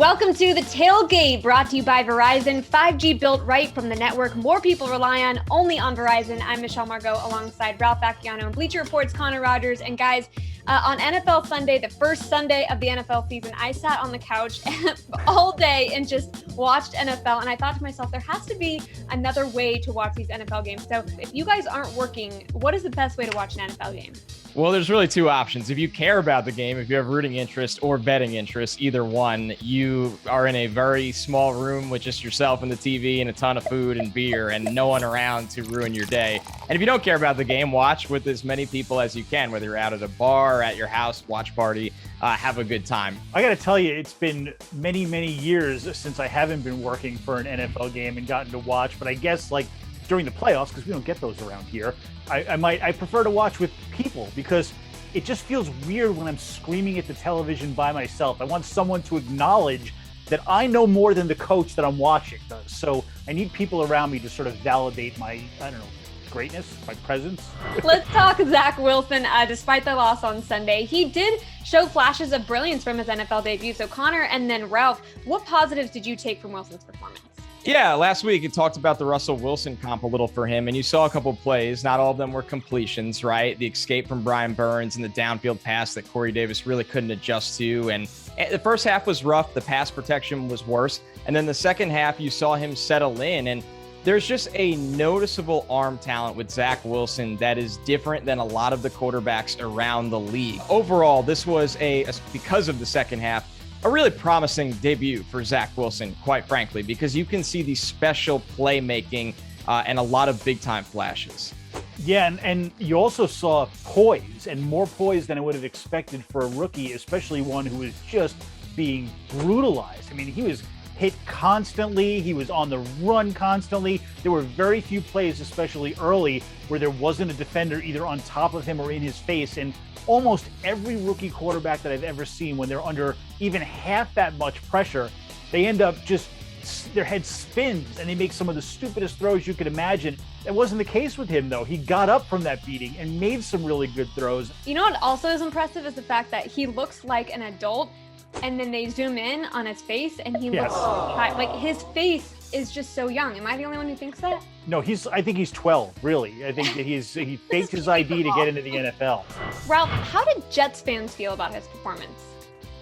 Welcome to the Tailgate, brought to you by Verizon. 5G built right from the network more people rely on, only on Verizon. I'm Michelle Margaux alongside Ralph Vacchiano and Bleacher Report's Connor Rogers. And guys, on NFL Sunday, the first Sunday of the NFL season, I sat on the couch all day and just watched NFL. And I thought to myself, there has to be another way to watch these NFL games. So if you guys aren't working, what is the best way to watch an NFL game? Well, there's really two options. If you care about the game, if you have rooting interest or betting interest, either one, you are in a very small room with just yourself and the TV and a ton of food and beer and no one around to ruin your day. And if you don't care about the game, watch with as many people as you can, whether you're out at a bar, at your house, watch party, have a good time. I got to tell you, it's been many, many years since I haven't been working for an NFL game and gotten to watch, but I guess like during the playoffs, because we don't get those around here, I prefer to watch with people because it just feels weird when I'm screaming at the television by myself. I want someone to acknowledge that I know more than the coach that I'm watching does. So I need people around me to sort of validate my, greatness, my presence. Let's talk Zach Wilson. Despite the loss on Sunday, he did show flashes of brilliance from his NFL debut. So Connor and then Ralph, what positives did you take from Wilson's performance? Yeah, last week it talked about the Russell Wilson comp a little for him, and you saw a couple plays. Not all of them were completions, right? The escape from Brian Burns and the downfield pass that Corey Davis really couldn't adjust to. And the first half was rough. The pass protection was worse. And then the second half, you saw him settle in. And there's just a noticeable arm talent with Zach Wilson that is different than a lot of the quarterbacks around the league. Overall, this was because of the second half, a really promising debut for Zach Wilson, quite frankly, because you can see the special playmaking and a lot of big-time flashes. Yeah, and you also saw poise, and more poise than I would have expected for a rookie, especially one who was just being brutalized. I mean, he was hit constantly. He was on the run constantly. There were very few plays, especially early, where there wasn't a defender either on top of him or in his face. And almost every rookie quarterback that I've ever seen, when they're under even half that much pressure, they end up just, their head spins and they make some of the stupidest throws you could imagine. That wasn't the case with him, though. He got up from that beating and made some really good throws. You know what also is impressive is the fact that he looks like an adult, and then they zoom in on his face and he looks like his face is just so young. Am I the only one who thinks that? No, I think he's 12, really. I think that he faked his ID to get into the NFL. Ralph, how did Jets fans feel about his performance?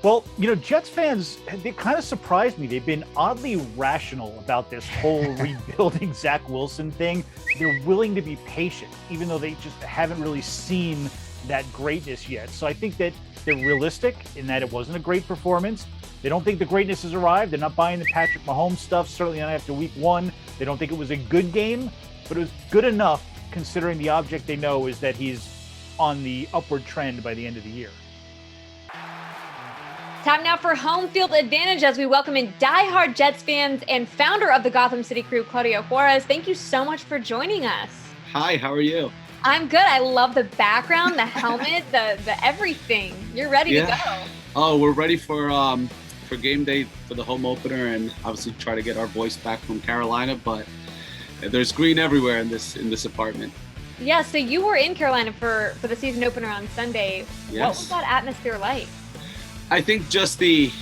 Well, Jets fans, they kind of surprised me. They've been oddly rational about this whole rebuilding Zach Wilson thing. They're willing to be patient, even though they just haven't really seen that greatness yet. So I think that they're realistic in that it wasn't a great performance. They don't think the greatness has arrived. They're not buying the Patrick Mahomes stuff, certainly not after week one. They don't think it was a good game, but it was good enough considering the object they know is that he's on the upward trend by the end of the year. Time now for home field advantage as we welcome in diehard Jets fans and founder of the Gotham City Crew, Claudio Juarez. Thank you so much for joining us. Hi, how are you? I'm good. I love the background, the helmet, the everything. You're ready to go. Oh, we're ready for game day for the home opener, and obviously try to get our voice back from Carolina. But there's green everywhere in this apartment. Yeah. So you were in Carolina for the season opener on Sunday. Yes. What was that atmosphere like? I think just the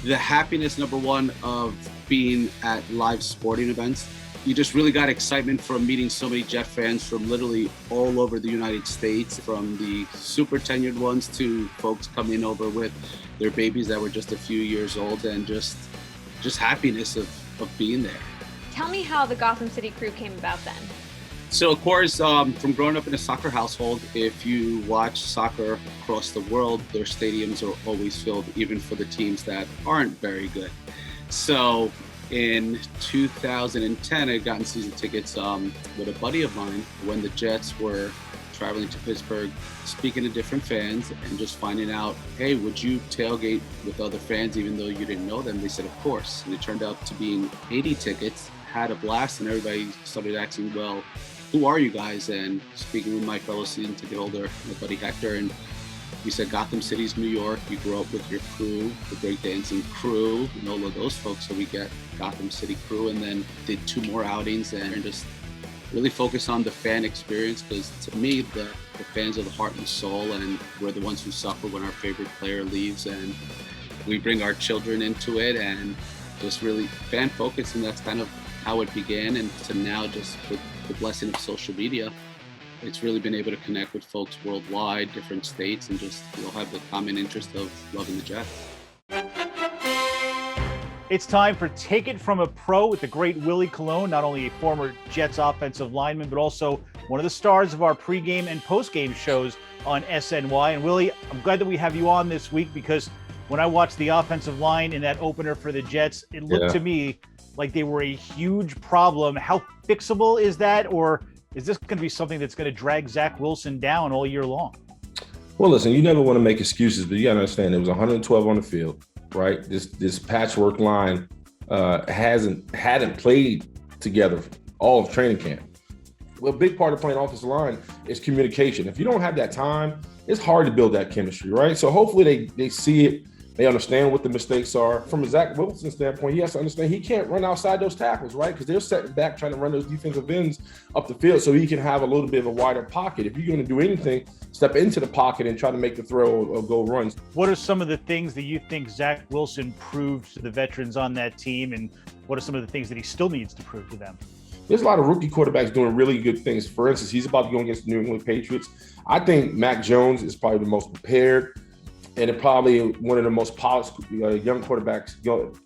happiness, number one, of being at live sporting events. You just really got excitement from meeting so many Jet fans from literally all over the United States, from the super tenured ones to folks coming over with their babies that were just a few years old, and just happiness of being there. Tell me how the Gotham City Crew came about then. So of course, from growing up in a soccer household, if you watch soccer across the world, their stadiums are always filled, even for the teams that aren't very good. So in 2010, I had gotten season tickets with a buddy of mine when the Jets were traveling to Pittsburgh, speaking to different fans and just finding out, hey, would you tailgate with other fans even though you didn't know them? They said, of course. And it turned out to being 80 tickets, had a blast, and everybody started asking, well, who are you guys? And speaking with my fellow season ticket holder, my buddy Hector, and we said Gotham City's New York. You grew up with your crew, the breakdancing crew, and all of those folks. So we get Gotham City Crew, and then did 2 more outings and just really focus on the fan experience, because to me, the fans are the heart and soul, and we're the ones who suffer when our favorite player leaves. And we bring our children into it and just really fan focused, and that's kind of how it began. And to now, just with the blessing of social media, it's really been able to connect with folks worldwide, different states, and just we'll have the common interest of loving the Jets. It's time for Take It From a Pro with the great Willie Colon, not only a former Jets offensive lineman, but also one of the stars of our pregame and postgame shows on SNY. And Willie, I'm glad that we have you on this week, because when I watched the offensive line in that opener for the Jets, it looked to me like they were a huge problem. How fixable is that? Or is this going to be something that's going to drag Zach Wilson down all year long? Well, listen, you never want to make excuses, but you got to understand it was 112 on the field, right? This patchwork line hadn't played together all of training camp. Well, a big part of playing offensive line is communication. If you don't have that time, it's hard to build that chemistry, right? So hopefully they see it. They understand what the mistakes are. From a Zach Wilson standpoint, he has to understand he can't run outside those tackles, right? Because they're setting back trying to run those defensive ends up the field so he can have a little bit of a wider pocket. If you're going to do anything, step into the pocket and try to make the throw or go runs. What are some of the things that you think Zach Wilson proved to the veterans on that team, and what are some of the things that he still needs to prove to them? There's a lot of rookie quarterbacks doing really good things. For instance, he's about to go against the New England Patriots. I think Mac Jones is probably the most prepared and probably one of the most polished young quarterbacks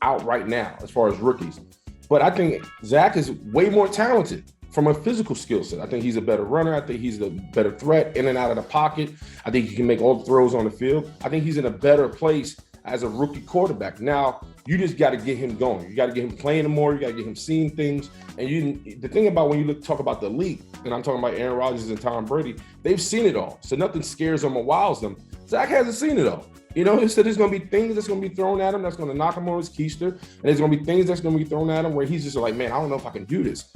out right now as far as rookies. But I think Zach is way more talented from a physical skill set. I think he's a better runner. I think he's a better threat in and out of the pocket. I think he can make all the throws on the field. I think he's in a better place as a rookie quarterback. Now, you just got to get him going. You got to get him playing more. You got to get him seeing things. And the thing about when you talk about the elite, and I'm talking about Aaron Rodgers and Tom Brady, they've seen it all. So nothing scares them or wows them. Zach hasn't seen it all. You know, he said there's going to be things that's going to be thrown at him that's going to knock him on his keister. And there's going to be things that's going to be thrown at him where he's just like, man, I don't know if I can do this.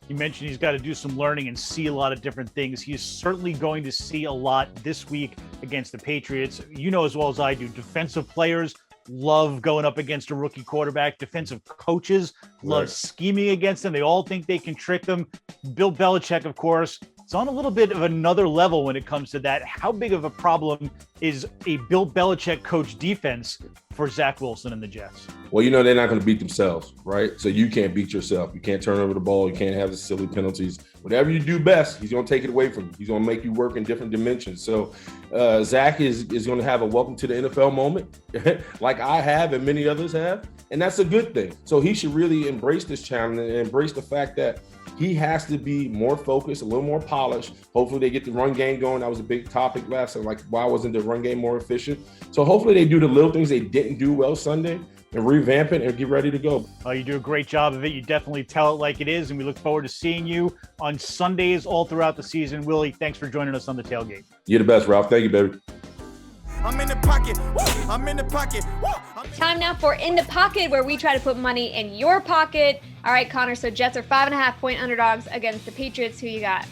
You mentioned he's got to do some learning and see a lot of different things. He's certainly going to see a lot this week against the Patriots. You know as well as I do, defensive players love going up against a rookie quarterback. Defensive coaches love scheming against them. They all think they can trick them. Bill Belichick, of course, it's on a little bit of another level when it comes to that. How big of a problem is a Bill Belichick coach defense for Zach Wilson and the Jets? Well, you know, they're not going to beat themselves, right? So you can't beat yourself. You can't turn over the ball. You can't have the silly penalties. Whatever you do best, he's going to take it away from you. He's going to make you work in different dimensions. So Zach is going to have a welcome to the NFL moment like I have and many others have. And that's a good thing. So he should really embrace this challenge and embrace the fact that he has to be more focused, a little more polished. Hopefully they get the run game going. That was a big topic last time. Like, why wasn't the run game more efficient? So hopefully they do the little things they didn't do well Sunday and revamp it and get ready to go. You do a great job of it. You definitely tell it like it is. And we look forward to seeing you on Sundays all throughout the season. Willie, thanks for joining us on the Tailgate. You're the best, Ralph. Thank you, baby. I'm in the pocket. Woo! I'm in the pocket. Woo! Time now for In the Pocket, where we try to put money in your pocket. All right, Connor, so Jets are 5.5-point underdogs against the Patriots. Who you got?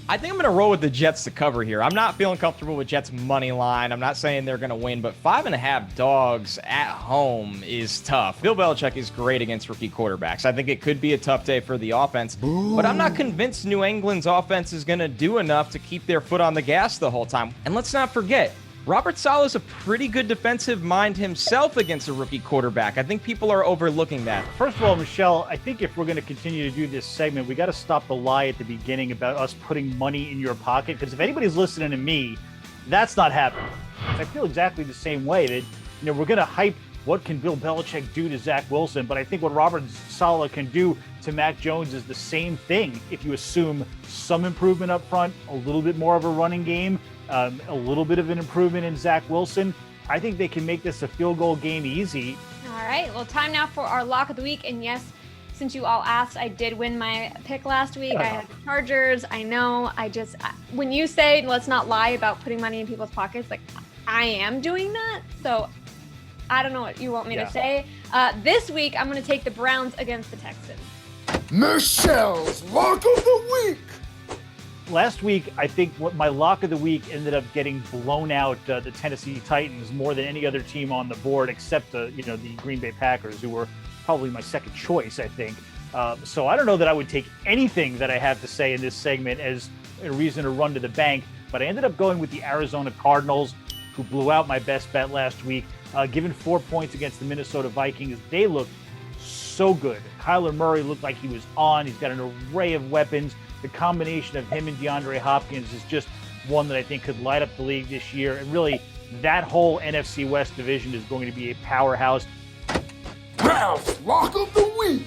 I think I'm going to roll with the Jets to cover here. I'm not feeling comfortable with Jets money line. I'm not saying they're going to win, but 5.5 dogs at home is tough. Bill Belichick is great against rookie quarterbacks. I think it could be a tough day for the offense, but I'm not convinced New England's offense is going to do enough to keep their foot on the gas the whole time. And let's not forget, Robert Saleh's a pretty good defensive mind himself against a rookie quarterback. I think people are overlooking that. First of all, Michelle, I think if we're going to continue to do this segment, we got to stop the lie at the beginning about us putting money in your pocket. Because if anybody's listening to me, that's not happening. I feel exactly the same way that, we're going to hype what can Bill Belichick do to Zach Wilson, but I think what Robert Saleh can do to Mac Jones is the same thing. If you assume some improvement up front, a little bit more of a running game, a little bit of an improvement in Zach Wilson, I think they can make this a field goal game easy. All right, well, time now for our lock of the week. And yes, since you all asked, I did win my pick last week. I had the Chargers. I know. When you say let's not lie about putting money in people's pockets, like I am doing that. So I don't know what you want me to say. This week, I'm going to take the Browns against the Texans. Michelle's lock of the week. Last week, I think what my lock of the week ended up getting blown out, the Tennessee Titans, more than any other team on the board, except the Green Bay Packers, who were probably my second choice, I think. So I don't know that I would take anything that I have to say in this segment as a reason to run to the bank, but I ended up going with the Arizona Cardinals, who blew out my best bet last week. given 4 points against the Minnesota Vikings. They looked so good. Kyler Murray looked like he was on. He's got an array of weapons. The combination of him and DeAndre Hopkins is just one that I think could light up the league this year. And really, that whole NFC West division is going to be a powerhouse. Ralph's Lock of the Week.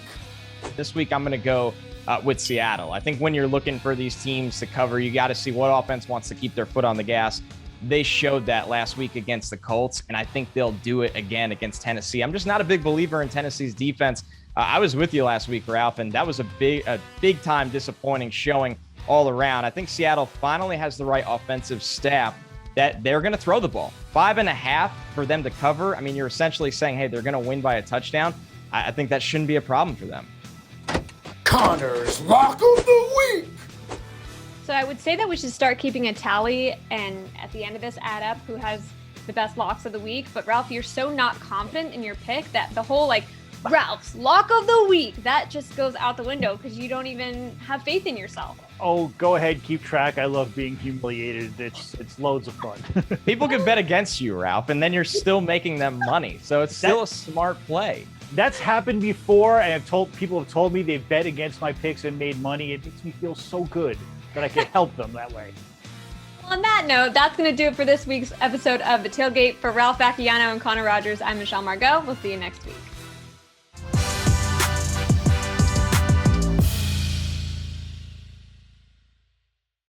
This week, I'm going to go with Seattle. I think when you're looking for these teams to cover, you got to see what offense wants to keep their foot on the gas. They showed that last week against the Colts, and I think they'll do it again against Tennessee. I'm just not a big believer in Tennessee's defense. I was with you last week, Ralph, and that was a big time disappointing showing all around. I think Seattle finally has the right offensive staff that they're going to throw the ball. 5.5 for them to cover. I mean, you're essentially saying, hey, they're going to win by a touchdown. I think that shouldn't be a problem for them. Connor's Lock of the Week. So I would say that we should start keeping a tally and at the end of this add up who has the best locks of the week. But Ralph, you're so not confident in your pick that the whole Ralph's Lock of the Week, that just goes out the window because you don't even have faith in yourself. Oh, go ahead, keep track. I love being humiliated. It's loads of fun. People can bet against you, Ralph, and then you're still making them money. So it's still a smart play. That's happened before, and people have told me they've bet against my picks and made money. It makes me feel so good that I can help them that way. Well, on that note, that's going to do it for this week's episode of The Tailgate. For Ralph Vacchiano and Connor Rogers, I'm Michelle Margaux. We'll see you next week.